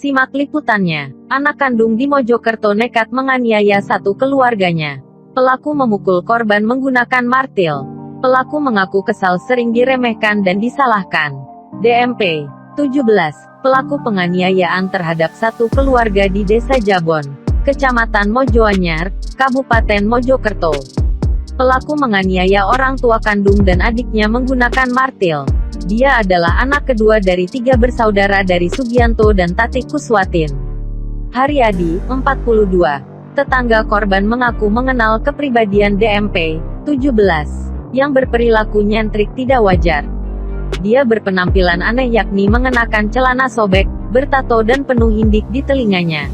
Simak liputannya. Anak kandung di Mojokerto nekat menganiaya satu keluarganya. Pelaku memukul korban menggunakan martil. Pelaku mengaku kesal sering diremehkan dan disalahkan. DMP 17. Pelaku penganiayaan terhadap satu keluarga di Desa Jabon, Kecamatan Mojoanyar, Kabupaten Mojokerto. Pelaku menganiaya orang tua kandung dan adiknya menggunakan martil. Dia adalah anak kedua dari 3 bersaudara dari Sugianto dan Tati Kuswatin. Haryadi, 42. Tetangga korban mengaku mengenal kepribadian DMP 17 yang berperilaku nyentrik tidak wajar. Dia berpenampilan aneh, yakni mengenakan celana sobek, bertato dan penuh indik di telinganya.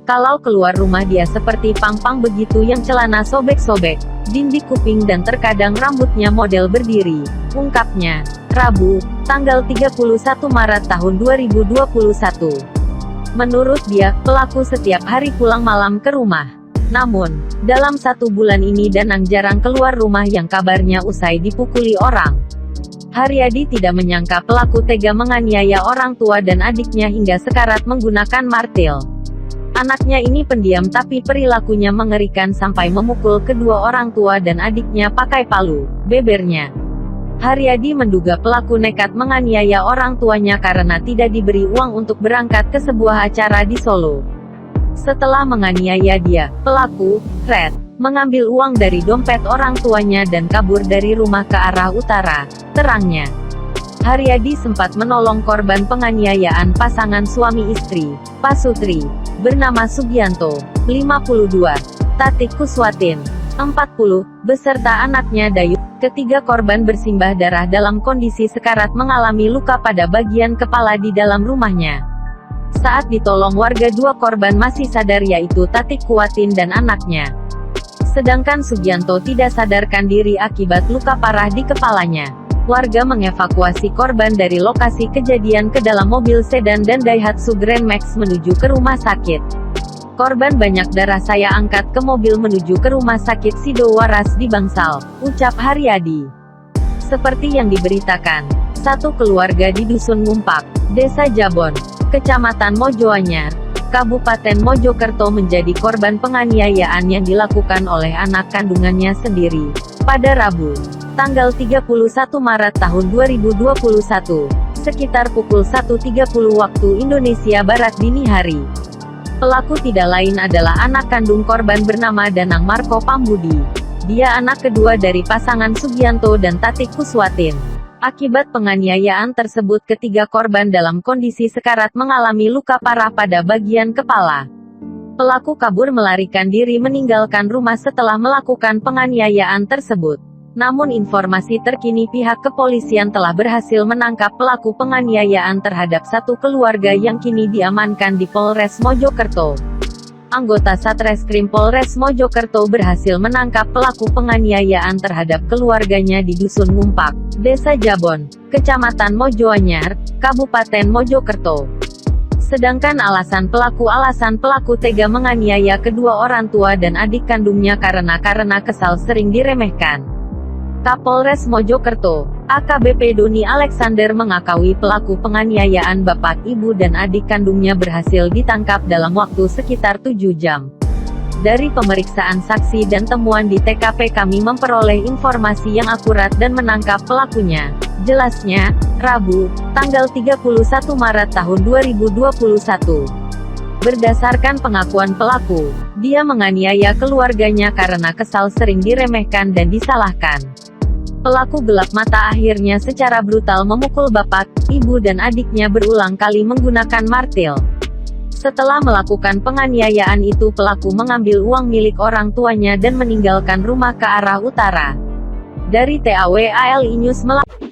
Kalau keluar rumah dia seperti pang-pang begitu, yang celana sobek-sobek, dindik kuping dan terkadang rambutnya model berdiri, ungkapnya. Rabu, tanggal 31 Maret tahun 2021. Menurut dia, pelaku setiap hari pulang malam ke rumah. Namun, dalam 1 bulan ini Danang jarang keluar rumah yang kabarnya usai dipukuli orang. Haryadi tidak menyangka pelaku tega menganiaya orang tua dan adiknya hingga sekarat menggunakan martil. Anaknya ini pendiam tapi perilakunya mengerikan sampai memukul kedua orang tua dan adiknya pakai palu, bebernya. Haryadi menduga pelaku nekat menganiaya orang tuanya karena tidak diberi uang untuk berangkat ke sebuah acara di Solo. Setelah menganiaya dia, pelaku, Red, mengambil uang dari dompet orang tuanya dan kabur dari rumah ke arah utara, terangnya. Haryadi sempat menolong korban penganiayaan pasangan suami istri, Pasutri, bernama Sugianto, 52, Tati Kuswatin, 40, beserta anaknya Dayu. Ketiga korban bersimbah darah dalam kondisi sekarat mengalami luka pada bagian kepala di dalam rumahnya. Saat ditolong warga, 2 korban masih sadar, yaitu Tati Kuswatin dan anaknya. Sedangkan Sugianto tidak sadarkan diri akibat luka parah di kepalanya. Warga mengevakuasi korban dari lokasi kejadian ke dalam mobil sedan dan Daihatsu Grand Max menuju ke rumah sakit. Korban banyak darah, saya angkat ke mobil menuju ke rumah sakit Sido Waras di Bangsal, ucap Haryadi. Seperti yang diberitakan, satu keluarga di Dusun Ngumpak, Desa Jabon, Kecamatan Mojoanyar, Kabupaten Mojokerto menjadi korban penganiayaan yang dilakukan oleh anak kandungannya sendiri. Pada Rabu, tanggal 31 Maret tahun 2021, sekitar pukul 1.30 waktu Indonesia Barat dini hari. Pelaku tidak lain adalah anak kandung korban bernama Danang Marco Pambudi. Dia anak kedua dari pasangan Sugianto dan Tati Kuswatin. Akibat penganiayaan tersebut, ketiga korban dalam kondisi sekarat mengalami luka parah pada bagian kepala. Pelaku kabur melarikan diri meninggalkan rumah setelah melakukan penganiayaan tersebut. Namun informasi terkini, pihak kepolisian telah berhasil menangkap pelaku penganiayaan terhadap satu keluarga yang kini diamankan di Polres Mojokerto. Anggota Satreskrim Polres Mojokerto berhasil menangkap pelaku penganiayaan terhadap keluarganya di Dusun Ngumpak, Desa Jabon, Kecamatan Mojoanyar, Kabupaten Mojokerto. Sedangkan alasan pelaku tega menganiaya kedua orang tua dan adik kandungnya karena kesal sering diremehkan. Kapolres Mojokerto, AKBP Doni Alexander mengakui pelaku penganiayaan bapak, ibu dan adik kandungnya berhasil ditangkap dalam waktu sekitar 7 jam. Dari pemeriksaan saksi dan temuan di TKP kami memperoleh informasi yang akurat dan menangkap pelakunya, jelasnya. Rabu, tanggal 31 Maret tahun 2021. Berdasarkan pengakuan pelaku, dia menganiaya keluarganya karena kesal sering diremehkan dan disalahkan. Pelaku gelap mata akhirnya secara brutal memukul bapak, ibu dan adiknya berulang kali menggunakan martil. Setelah melakukan penganiayaan itu, pelaku mengambil uang milik orang tuanya dan meninggalkan rumah ke arah utara. Dari TAWALI News melaporkan.